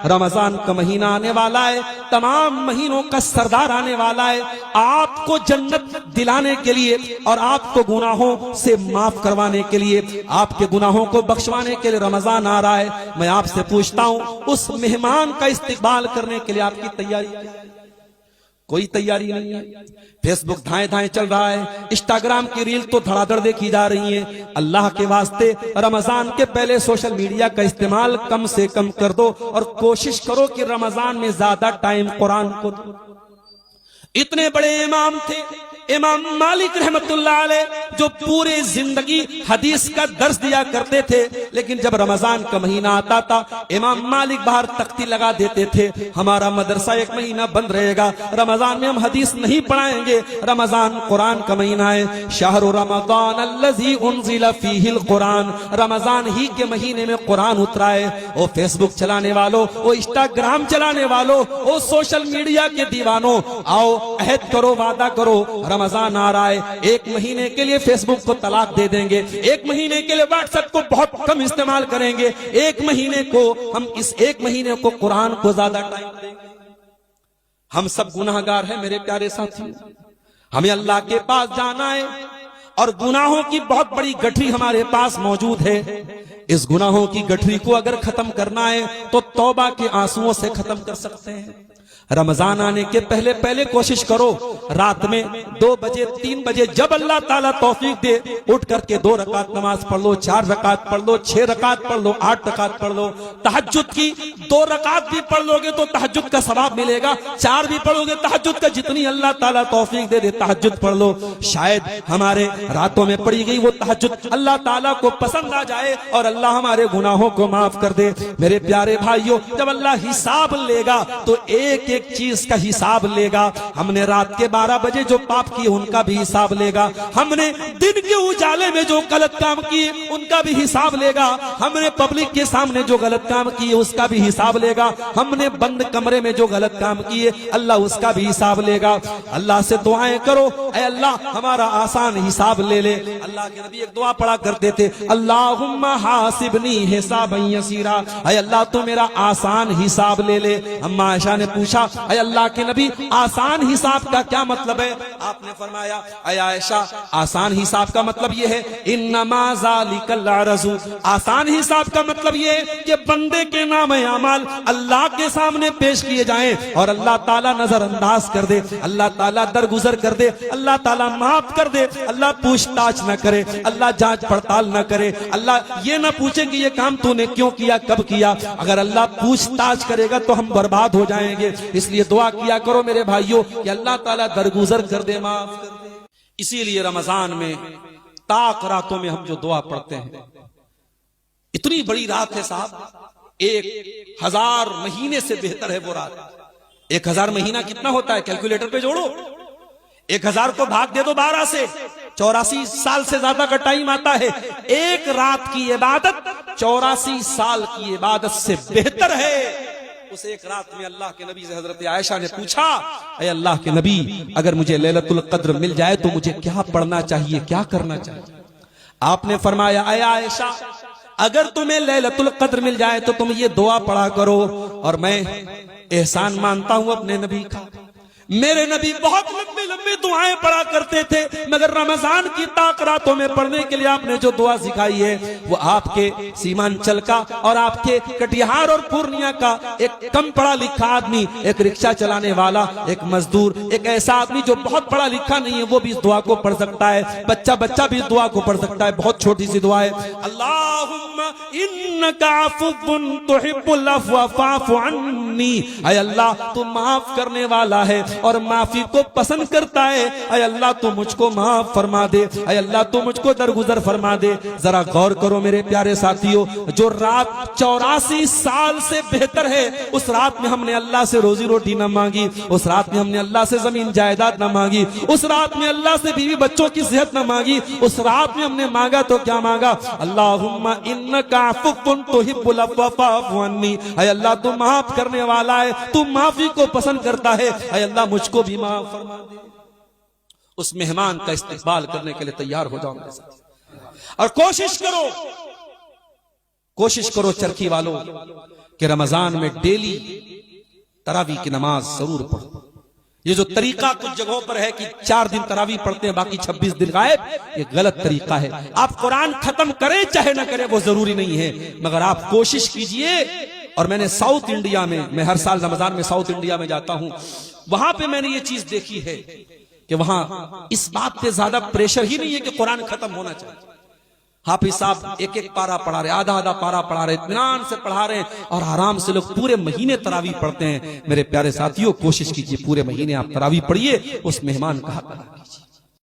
रमजान का महीना आने वाला है, तमाम महीनों का सरदार आने वाला है, आपको जन्नत दिलाने के लिए और आपको गुनाहों से माफ करवाने के लिए, आपके गुनाहों को बख्शवाने के लिए रमजान आ रहा है। मैं आपसे पूछता हूं, उस मेहमान का इस्तकबाल करने के लिए आपकी तैयारी क्या है? कोई तैयारी नहीं है। फेसबुक धाए धाए चल रहा है, इंस्टाग्राम की रील तो धड़ाधड़ देखी जा रही है। अल्लाह के वास्ते रमजान के पहले सोशल मीडिया का इस्तेमाल कम से कम कर दो और कोशिश करो कि रमजान में ज्यादा टाइम कुरान को दो। इतने बड़े इमाम थे इमाम मालिक रहमतुल्लाह अलैह, जो पूरी जिंदगी हदीस का दर्स दिया करते थे, लेकिन जब रमजान का महीना आता था इमाम मालिक बाहर तख्ती लगा देते थे, हमारा मदरसा एक महीना बंद रहेगा, रमजान में हम हदीस नहीं पढ़ाएंगे, रमजान कुरान का महीना है। शहरु रमजान अल्लज़ी उन्ज़िला फ़ीहिल कुरान, रमजान ही के महीने में कुरान उतरा है। ओ फेसबुक चलाने वालों, ओ इंस्टाग्राम चलाने वालों, ओ सोशल मीडिया के दीवानों, आओ अहद करो, वादा करो, रमजान आ रहा है, एक महीने के लिए फेसबुक को तलाक दे देंगे, एक महीने के लिए व्हाट्सएप को बहुत कम इस्तेमाल करेंगे, एक महीने को हम इस एक महीने को कुरान को ज्यादा टाइम देंगे। हम सब गुनाहगार हैं मेरे प्यारे साथियों, हमें अल्लाह के पास जाना है और गुनाहों की बहुत बड़ी गठरी हमारे पास मौजूद है। इस गुनाहों की गठरी को अगर खत्म करना है तो तौबा के आंसुओं से खत्म कर सकते हैं। रमजान आने के पहले पहले कोशिश करो, रात में 2 बजे 3 बजे जब अल्लाह ताला तौफीक दे, उठ करके 2 रकात नमाज पढ़ लो, 4 रकात पढ़ लो, 6 रकात पढ़ लो, 8 रकात पढ़ लो। तहज्जुद की 2 रकात भी पढ़ लोगे तो तहज्जुद का सवाब मिलेगा, 4 भी पढ़ोगे तहज्जुद का, जितनी अल्लाह ताला तौफीक दे दे तहज्जुद पढ़ लो। शायद हमारे रातों में पढ़ी गई वो तहज्जुद अल्लाह ताला को पसंद आ जाए और अल्लाह हमारे गुनाहों को माफ कर दे। मेरे प्यारे भाइयों, जब अल्लाह हिसाब लेगा तो एक चीज का हिसाब लेगा। हमने रात के 12 बजे जो पाप किए उनका भी हिसाब लेगा, हमने दिन के उजाले में जो गलत काम किए उनका भी हिसाब लेगा, हमने पब्लिक के सामने जो गलत काम किए उसका भी हिसाब लेगा, हमने बंद कमरे में जो गलत काम किए अल्लाह उसका भी हिसाब लेगा। अल्लाह से दुआएं करो, ऐ अल्लाह हमारा आसान हिसाब ले ले। अल्लाह के नबी एक दुआ पढ़ा करते थे, अल्लाहुम्मा हासिबनी हिसाबन यसीरा, ऐ अल्लाह तू मेरा आसान हिसाब ले ले। अम्मा आयशा ने पूछा, ऐ अल्लाह के नबी आसान हिसाब का क्या मतलब है? आपने फरमाया, ऐ आयशा आसान हिसाब का मतलब यह है, इन्नमा ज़ालिकल अरज़ु, आसान हिसाब का मतलब यह है कि बंदे के नाम अमाल अल्लाह के सामने पेश किए जाएं और अल्लाह ताला नजरअंदाज कर दे, अल्लाह ताला दरगुजर कर दे, अल्लाह ताला माफ कर दे, अल्लाह पूछताछ न करे, अल्लाह जांच पड़ताल न करे, अल्लाह ये न पूछे कि ये काम तूने क्यों किया, कब किया। अगर अल्लाह पूछताछ करेगा तो हम बर्बाद हो जाएंगे। इसलिए दुआ किया करो मेरे भाइयों कि अल्लाह ताला दरगुजर कर दे, माफ कर दे। इसीलिए रमजान में ताक रातों में हम जो दुआ पढ़ते हैं, इतनी बड़ी रात है साहब, 1000 महीने से बेहतर है वो रात। 1000 महीना कितना होता है, कैलकुलेटर पे जोड़ो, 1000 को भाग दे दो 12 से, 84 साल से ज्यादा का टाइम आता है। एक रात की इबादत 84 साल की इबादत से बेहतर है। उस एक रात में अल्लाह के नबी से हजरत आयशा ने पूछा, ऐ अल्लाह के नबी अगर मुझे लैलतुल कद्र मिल जाए तो मुझे क्या पढ़ना चाहिए, क्या करना चाहिए? आपने फरमाया, ऐ आयशा अगर तुम्हें लैलतुल कद्र मिल जाए तो तुम ये दुआ पढ़ा करो। और मैं एहसान मानता हूं अपने नबी का, मेरे नबी बहुत लंबी लंबी दुआएं पढ़ा करते थे, मगर रमजान की ताक रातों में पढ़ने के लिए आपने जो दुआ सिखाई है वो आपके सीमांचल का और आपके कटिहार और पूर्णिया का एक कम पढ़ा लिखा आदमी, एक रिक्शा चलाने वाला, एक मजदूर, एक ऐसा आदमी जो बहुत पढ़ा लिखा नहीं है वो भी इस दुआ को पढ़ सकता है, बच्चा बच्चा भी इस दुआ को पढ़ सकता है। बहुत छोटी सी दुआ है, अल्लाहुम्मा इन्नका अफ़्वुन तुहिब्बुल अफ़्व फ़अफ़ु अन्नी, ऐ अल्लाह तू माफ करने वाला है और माफी को पसंद करता है, ऐ अल्लाह तू मुझको माफ फरमा दे, ऐ अल्लाह तू मुझको दरगुजर फरमा दे। जरा गौर करो मेरे प्यारे साथियों, जो रात 84 साल से बेहतर है, उस रात में हमने अल्लाह से रोजी रोटी न मांगी, उस रात में हमने अल्लाह से जमीन जायदाद न मांगी, उस रात में अल्लाह से बीवी बच्चों की सेहत न मांगी, उस रात में हमने मांगा तो क्या मांगा, अल्लाहुम्मा इन्नका अफ़्वुन तुहिब्बुल अफ़्व फ़अफ़ु अन्नी, ऐ अल्लाह तू माफ करने वाला है, तू माफी को पसंद करता है, ऐ अल्लाह मुझको भी माफ फरमा दे। उस मेहमान का इस्तकबाल करने के लिए तैयार हो जाओ मेरे साथ और कोशिश करो चरखी वालों कि रमजान में डेली तरावी की नमाज जरूर पढ़ो। ये जो तरीका कुछ जगहों पर है कि 4 दिन तरावी पढ़ते हैं बाकी 26 दिन गायब, ये गलत तरीका है। आप कुरान खत्म करें चाहे ना करें वो जरूरी नहीं है, मगर आप कोशिश कीजिए। और मैंने साउथ इंडिया में, मैं हर साल रमजान में साउथ इंडिया में जाता हूं, वहां पे मैंने ये चीज देखी है कि वहां इस बात पे ज्यादा प्रेशर ही नहीं है कि कुरान खत्म होना चाहिए। हाफिज साहब एक एक पारा पढ़ा रहे, आधा आधा पारा पढ़ा रहे, इत्मीनान से पढ़ा रहे हैं और आराम से लोग पूरे महीने तरावी पढ़ते हैं। मेरे प्यारे साथियों, कोशिश कीजिए पूरे महीने आप तरावी पढ़िए, उस मेहमान का हक अदा कीजिए।